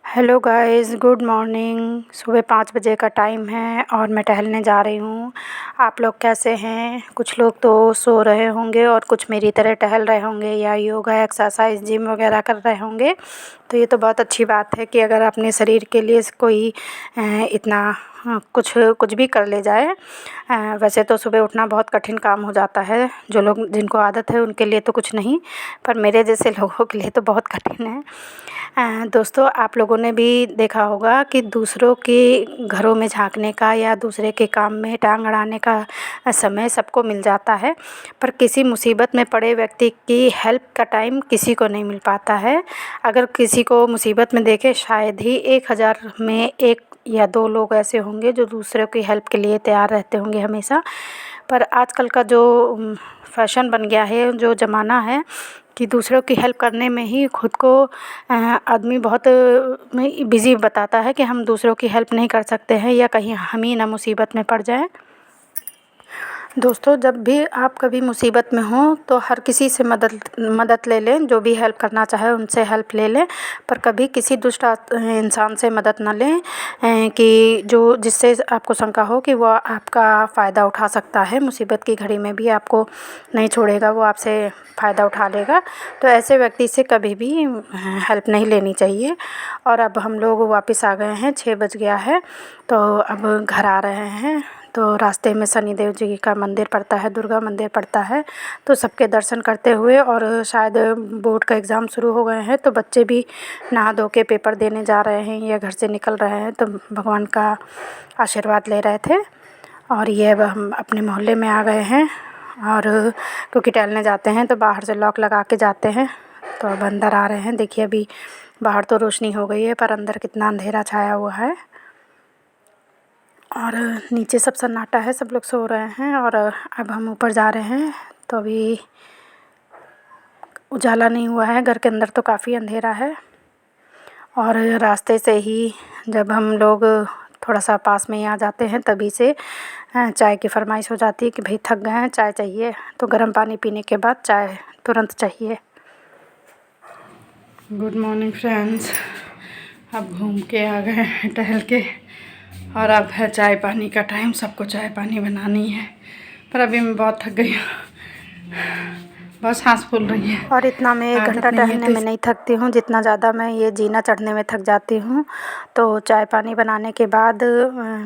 Hello guys, good morning. सुबह 5 बजे का टाइम है और मैं टहलने जा रही हूँ। आप लोग कैसे हैं? कुछ लोग तो सो रहे होंगे और कुछ मेरी तरह टहल रहे होंगे या योगा एक्सरसाइज जिम वगैरह कर रहे होंगे। तो ये तो बहुत अच्छी बात है कि अगर अपने शरीर के लिए कोई इतना कुछ कुछ भी कर ले जाए। वैसे तो सुबह उठना बहुत कठिन काम हो जाता है। जो लोग जिनको आदत है उनके लिए तो कुछ नहीं, पर मेरे जैसे लोगों के लिए तो बहुत कठिन है। दोस्तों, आप लोगों ने भी देखा होगा कि दूसरों के घरों में झाँकने का या दूसरे के काम में टांग अड़ाने का समय सबको मिल जाता है, पर किसी मुसीबत में पड़े व्यक्ति की हेल्प का टाइम किसी को नहीं मिल पाता है। अगर किसी को मुसीबत में देखें, शायद ही 1000 में 1 या 2 लोग ऐसे होंगे जो दूसरों की हेल्प के लिए तैयार रहते होंगे हमेशा। पर आजकल का जो फैशन बन गया है, जो ज़माना है कि दूसरों की हेल्प करने में ही खुद को आदमी बहुत बिज़ी बताता है कि हम दूसरों की हेल्प नहीं कर सकते हैं या कहीं हम ही ना मुसीबत में पड़ जाएं। दोस्तों, जब भी आप कभी मुसीबत में हों तो हर किसी से मदद ले लें। जो भी हेल्प करना चाहे उनसे हेल्प ले लें, पर कभी किसी दुष्ट इंसान से मदद ना लें कि जो जिससे आपको शंका हो कि वो आपका फ़ायदा उठा सकता है। मुसीबत की घड़ी में भी आपको नहीं छोड़ेगा, वो आपसे फ़ायदा उठा लेगा। तो ऐसे व्यक्ति से कभी भी हेल्प नहीं लेनी चाहिए। और अब हम लोग वापस आ गए हैं, 6 बज गया है, तो अब घर आ रहे हैं। तो रास्ते में शनिदेव जी का मंदिर पड़ता है, दुर्गा मंदिर पड़ता है, तो सबके दर्शन करते हुए, और शायद बोर्ड का एग्ज़ाम शुरू हो गए हैं तो बच्चे भी नहा धो के पेपर देने जा रहे हैं या घर से निकल रहे हैं, तो भगवान का आशीर्वाद ले रहे थे। और ये अब हम अपने मोहल्ले में आ गए हैं, और क्योंकि टहलने जाते हैं तो बाहर से लॉक लगा के जाते हैं। तो अब अंदर आ रहे हैं। देखिए, अभी बाहर तो रोशनी हो गई है, पर अंदर कितना अंधेरा छाया हुआ है। और नीचे सब सन्नाटा है, सब लोग सो रहे हैं। और अब हम ऊपर जा रहे हैं, तो अभी उजाला नहीं हुआ है, घर के अंदर तो काफ़ी अंधेरा है। और रास्ते से ही जब हम लोग थोड़ा सा पास में ही आ जाते हैं, तभी से चाय की फरमाइश हो जाती है कि भाई थक गए हैं, चाय चाहिए। तो गर्म पानी पीने के बाद चाय तुरंत चाहिए। Good morning friends. अब घूम के आ गए हैं टहल के, और अब है चाय पानी का टाइम। सबको चाय पानी बनानी है, पर अभी मैं बहुत थक गई हूँ, बहुत सांस फूल रही है। और इतना मैं 1 घंटा टहलने में नहीं थकती हूँ जितना ज़्यादा मैं ये जीना चढ़ने में थक जाती हूँ। तो चाय पानी बनाने के बाद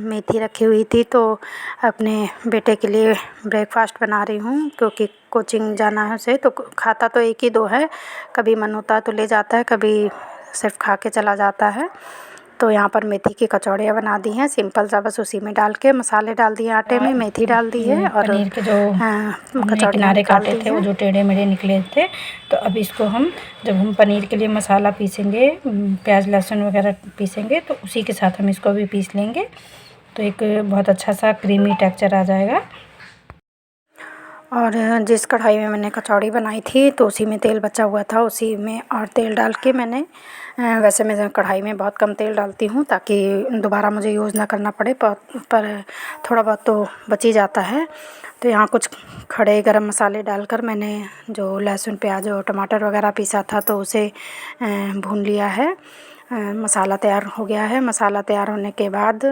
मेथी रखी हुई थी, तो अपने बेटे के लिए ब्रेकफास्ट बना रही हूँ, क्योंकि कोचिंग जाना है उसे। तो खाता तो 1 ही 2 है, कभी मन होता है तो ले जाता है, कभी सिर्फ खा के चला जाता है। तो यहाँ पर मेथी की कचौड़ियाँ बना दी हैं, सिंपल सा, बस उसी में डाल के मसाले डाल दिए, आटे में मेथी डाल दी है, और पनीर के जो हमने किनारे काटे थे वो जो टेढ़े मेढ़े निकले थे, तो अब इसको हम जब हम पनीर के लिए मसाला पीसेंगे, प्याज लहसुन वगैरह पीसेंगे, तो उसी के साथ हम इसको भी पीस लेंगे, तो एक बहुत अच्छा सा क्रीमी टेक्सचर आ जाएगा। और जिस कढ़ाई में मैंने कचौड़ी बनाई थी तो उसी में तेल बचा हुआ था, उसी में और तेल डाल के मैंने वैसे मैं कढ़ाई में बहुत कम तेल डालती हूँ ताकि दोबारा मुझे यूज़ ना करना पड़े, पर थोड़ा बहुत तो बच ही जाता है। तो यहाँ कुछ खड़े गरम मसाले डालकर मैंने जो लहसुन प्याज और टमाटर वगैरह पीसा था तो उसे भून लिया है। मसाला तैयार हो गया है। मसाला तैयार होने के बाद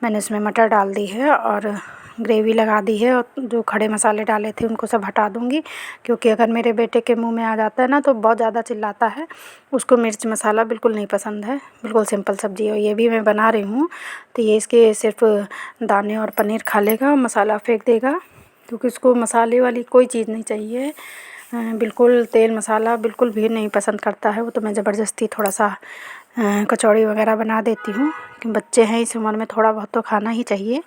मैंने उसमें मटर डाल दी है और ग्रेवी लगा दी है, और जो खड़े मसाले डाले थे उनको सब हटा दूँगी, क्योंकि अगर मेरे बेटे के मुंह में आ जाता है ना तो बहुत ज़्यादा चिल्लाता है। उसको मिर्च मसाला बिल्कुल नहीं पसंद है। बिल्कुल सिंपल सब्ज़ी है, ये भी मैं बना रही हूँ, तो ये इसके सिर्फ दाने और पनीर खा लेगा, मसाला फेंक देगा, क्योंकि उसको मसाले वाली कोई चीज़ नहीं चाहिए। बिल्कुल तेल मसाला बिल्कुल भी नहीं पसंद करता है वो, तो मैं ज़बरदस्ती थोड़ा सा कचौड़ी वगैरह बना देती हूँ कि बच्चे हैं, इस उम्र में थोड़ा बहुत तो खाना ही चाहिए।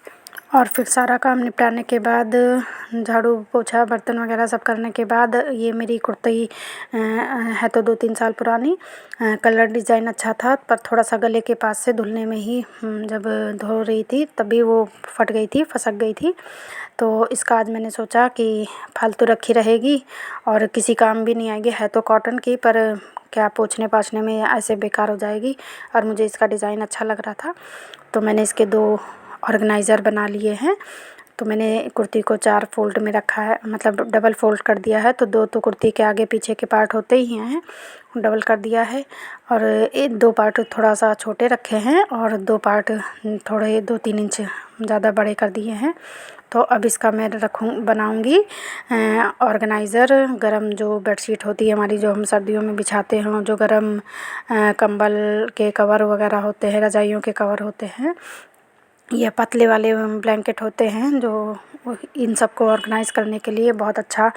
और फिर सारा काम निपटाने के बाद झाड़ू पोछा बर्तन वगैरह सब करने के बाद ये मेरी कुर्ती है तो 2-3 साल पुरानी। कलर डिज़ाइन अच्छा था, पर थोड़ा सा गले के पास से धुलने में ही जब धो रही थी तभी वो फट गई थी, फसक गई थी। तो इसका आज मैंने सोचा कि फालतू रखी रहेगी और किसी काम भी नहीं आएगी, है तो कॉटन की, पर क्या पोंछने पाछने में ऐसे बेकार हो जाएगी। और मुझे इसका डिज़ाइन अच्छा लग रहा था, तो मैंने इसके 2 ऑर्गेनाइज़र बना लिए हैं। तो मैंने कुर्ती को 4 फ़ोल्ड में रखा है, मतलब डबल फ़ोल्ड कर दिया है। तो 2 तो कुर्ती के आगे पीछे के पार्ट होते ही हैं, डबल कर दिया है। और 2 पार्ट थोड़ा सा छोटे रखे हैं और 2 पार्ट थोड़े 2-3 इंच ज़्यादा बड़े कर दिए हैं। तो अब इसका मैं बनाऊंगी ऑर्गेनाइज़र। गरम जो बेडशीट होती है हमारी, जो हम सर्दियों में बिछाते हैं, जो गरम कंबल के कवर वगैरह होते हैं, रज़ाइयों के कवर होते हैं, या पतले वाले ब्लैंकेट होते हैं, जो इन सब को ऑर्गेनाइज़ करने के लिए बहुत अच्छा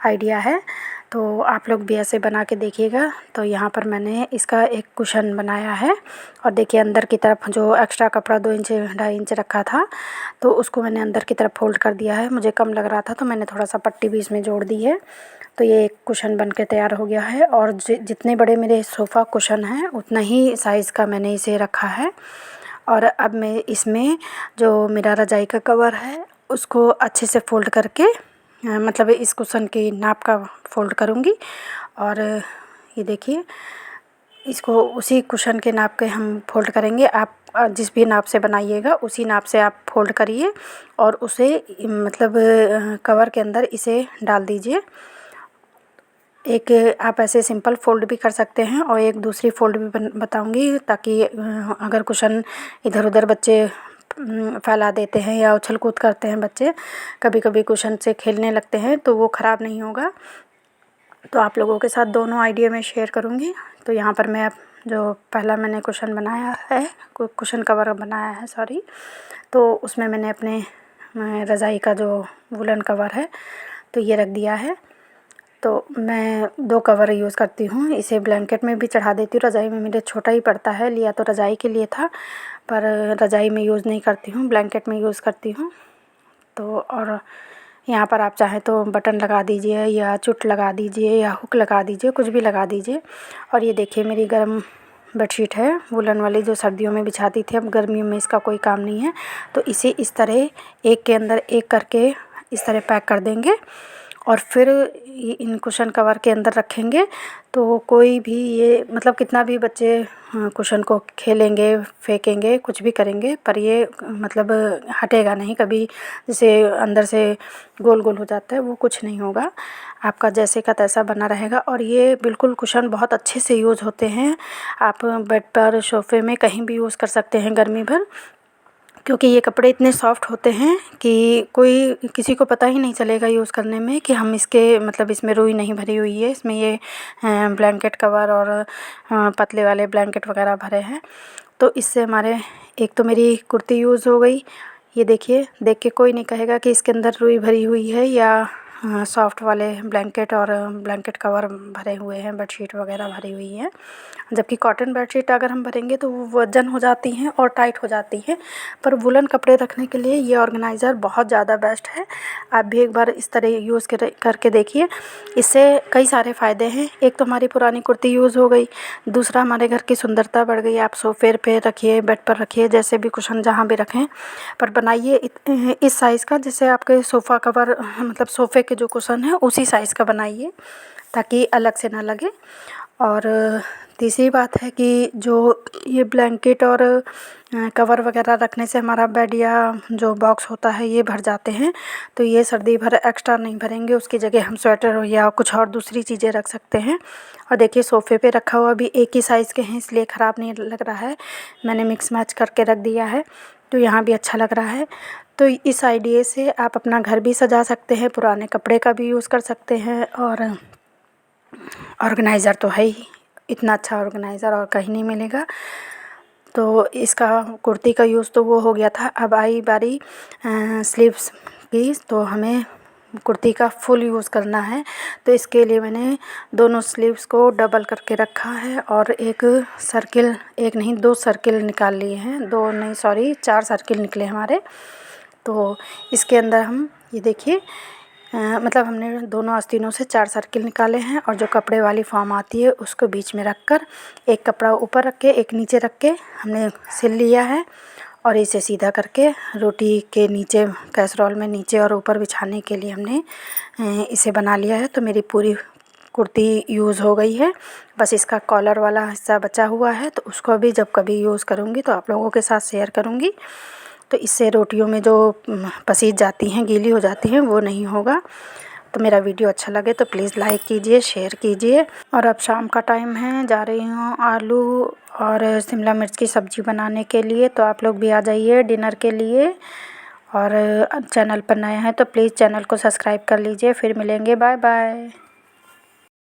आइडिया है। तो आप लोग भी ऐसे बना के देखिएगा। तो यहाँ पर मैंने इसका एक कुशन बनाया है और देखिए अंदर की तरफ जो एक्स्ट्रा कपड़ा 2 इंच 2.5 इंच रखा था, तो उसको मैंने अंदर की तरफ फ़ोल्ड कर दिया है। मुझे कम लग रहा था तो मैंने थोड़ा सा पट्टी भी इसमें जोड़ दी है। तो ये एक कुशन बन के तैयार हो गया है। और जितने बड़े मेरे सोफ़ा कुशन हैं उतना ही साइज़ का मैंने इसे रखा है। और अब मैं इसमें जो मेरा रज़ाई का कवर है उसको अच्छे से फ़ोल्ड करके, मतलब इस कुशन की नाप का फ़ोल्ड करूँगी। और ये देखिए, इसको उसी कुशन के नाप के हम फ़ोल्ड करेंगे। आप जिस भी नाप से बनाइएगा उसी नाप से आप फ़ोल्ड करिए और उसे मतलब कवर के अंदर इसे डाल दीजिए। एक आप ऐसे सिंपल फ़ोल्ड भी कर सकते हैं और एक दूसरी फ़ोल्ड भी बताऊंगी, ताकि अगर कुशन इधर उधर बच्चे फैला देते हैं या उछल कूद करते हैं बच्चे, कभी कभी कुशन से खेलने लगते हैं, तो वो ख़राब नहीं होगा। तो आप लोगों के साथ दोनों आइडिया मैं शेयर करूँगी। तो यहाँ पर मैं जो पहला मैंने कुशन बनाया है, कुशन कवर बनाया है सॉरी, तो उसमें मैंने अपने रज़ाई का जो वुलन कवर है तो ये रख दिया है। तो मैं 2 कवर यूज़ करती हूँ, इसे ब्लैंकेट में भी चढ़ा देती हूँ। रज़ाई में मेरे छोटा ही पड़ता है, लिया तो रज़ाई के लिए था, पर रज़ाई में यूज़ नहीं करती हूँ, ब्लैंकेट में यूज़ करती हूँ। तो और यहाँ पर आप चाहें तो बटन लगा दीजिए या चुट लगा दीजिए या हुक लगा दीजिए, कुछ भी लगा दीजिए। और ये देखिए मेरी गर्म बेडशीट है वुलन वाली, जो सर्दियों में बिछाती थी, अब गर्मियों में इसका कोई काम नहीं है। तो इसे इस तरह एक के अंदर एक करके इस तरह पैक कर देंगे और फिर इन कुशन कवर के अंदर रखेंगे। तो कोई भी ये मतलब कितना भी बच्चे कुशन को खेलेंगे, फेंकेंगे, कुछ भी करेंगे, पर ये मतलब हटेगा नहीं कभी। जैसे अंदर से गोल गोल हो जाता है वो कुछ नहीं होगा, आपका जैसे का तैसा बना रहेगा। और ये बिल्कुल कुशन बहुत अच्छे से यूज़ होते हैं, आप बेड पर, सोफ़े में, कहीं भी यूज़ कर सकते हैं गर्मी भर, क्योंकि ये कपड़े इतने सॉफ्ट होते हैं कि किसी को पता ही नहीं चलेगा यूज़ करने में कि हम इसके मतलब इसमें रुई नहीं भरी हुई है, इसमें ये ब्लैंकेट कवर और पतले वाले ब्लैंकेट वगैरह भरे हैं। तो इससे हमारे एक तो मेरी कुर्ती यूज़ हो गई। ये देखिए, देख के कोई नहीं कहेगा कि इसके अंदर रुई भरी हुई है या सॉफ्ट वाले ब्लैंकेट और ब्लैंकेट कवर भरे हुए हैं, बेडशीट वगैरह भरी हुई हैं। जबकि कॉटन बेडशीट अगर हम भरेंगे तो वो वजन हो जाती हैं और टाइट हो जाती हैं, पर वुलन कपड़े रखने के लिए ये ऑर्गेनाइज़र बहुत ज़्यादा बेस्ट है। आप भी एक बार इस तरह यूज़ करके देखिए, इससे कई सारे फ़ायदे हैं। एक तो हमारी पुरानी कुर्ती यूज़ हो गई, दूसरा हमारे घर की सुंदरता बढ़ गई। आप सोफ़े पे रखिए, बेड पर रखिए, जैसे भी कुशन जहाँ भी रखें, पर बनाइए इस साइज़ का, जिससे आपके सोफ़ा कवर मतलब सोफ़े के जो कुशन है उसी साइज़ का बनाइए, ताकि अलग से ना लगे। और तीसरी बात है कि जो ये ब्लैंकेट और कवर वगैरह रखने से हमारा बेड या जो बॉक्स होता है ये भर जाते हैं, तो ये सर्दी भर एक्स्ट्रा नहीं भरेंगे, उसकी जगह हम स्वेटर या कुछ और दूसरी चीज़ें रख सकते हैं। और देखिए सोफ़े पे रखा हुआ भी एक ही साइज़ के हैं, इसलिए ख़राब नहीं लग रहा है, मैंने मिक्स मैच करके रख दिया है, तो यहाँ भी अच्छा लग रहा है। तो इस आइडिया से आप अपना घर भी सजा सकते हैं, पुराने कपड़े का भी यूज़ कर सकते हैं, और ऑर्गेनाइज़र तो है ही, इतना अच्छा ऑर्गेनाइज़र और कहीं नहीं मिलेगा। तो इसका कुर्ती का यूज़ तो वो हो गया था। अब आई बारी स्लीव्स की, तो हमें कुर्ती का फुल यूज़ करना है। तो इसके लिए मैंने दोनों स्लीव्स को डबल करके रखा है और एक सर्किल, एक नहीं 2 सर्किल निकाल लिए हैं, 2 नहीं सॉरी 4 सर्किल निकले हमारे। तो इसके अंदर हम ये देखिए मतलब हमने दोनों आस्तीनों से 4 सर्किल निकाले हैं, और जो कपड़े वाली फॉर्म आती है उसको बीच में रखकर एक कपड़ा ऊपर रख के एक नीचे रख के हमने सिल लिया है, और इसे सीधा करके रोटी के नीचे कैसरोल में नीचे और ऊपर बिछाने के लिए हमने इसे बना लिया है। तो मेरी पूरी कुर्ती यूज़ हो गई है, बस इसका कॉलर वाला हिस्सा बचा हुआ है, तो उसको भी जब कभी यूज़ करूँगी तो आप लोगों के साथ शेयर करूँगी। तो इससे रोटियों में जो पसीज जाती हैं, गीली हो जाती हैं, वो नहीं होगा। तो मेरा वीडियो अच्छा लगे तो प्लीज़ लाइक कीजिए, शेयर कीजिए। और अब शाम का टाइम है, जा रही हूँ आलू और शिमला मिर्च की सब्ज़ी बनाने के लिए। तो आप लोग भी आ जाइए डिनर के लिए। और चैनल पर नए हैं तो प्लीज़ चैनल को सब्सक्राइब कर लीजिए। फिर मिलेंगे, बाय बाय।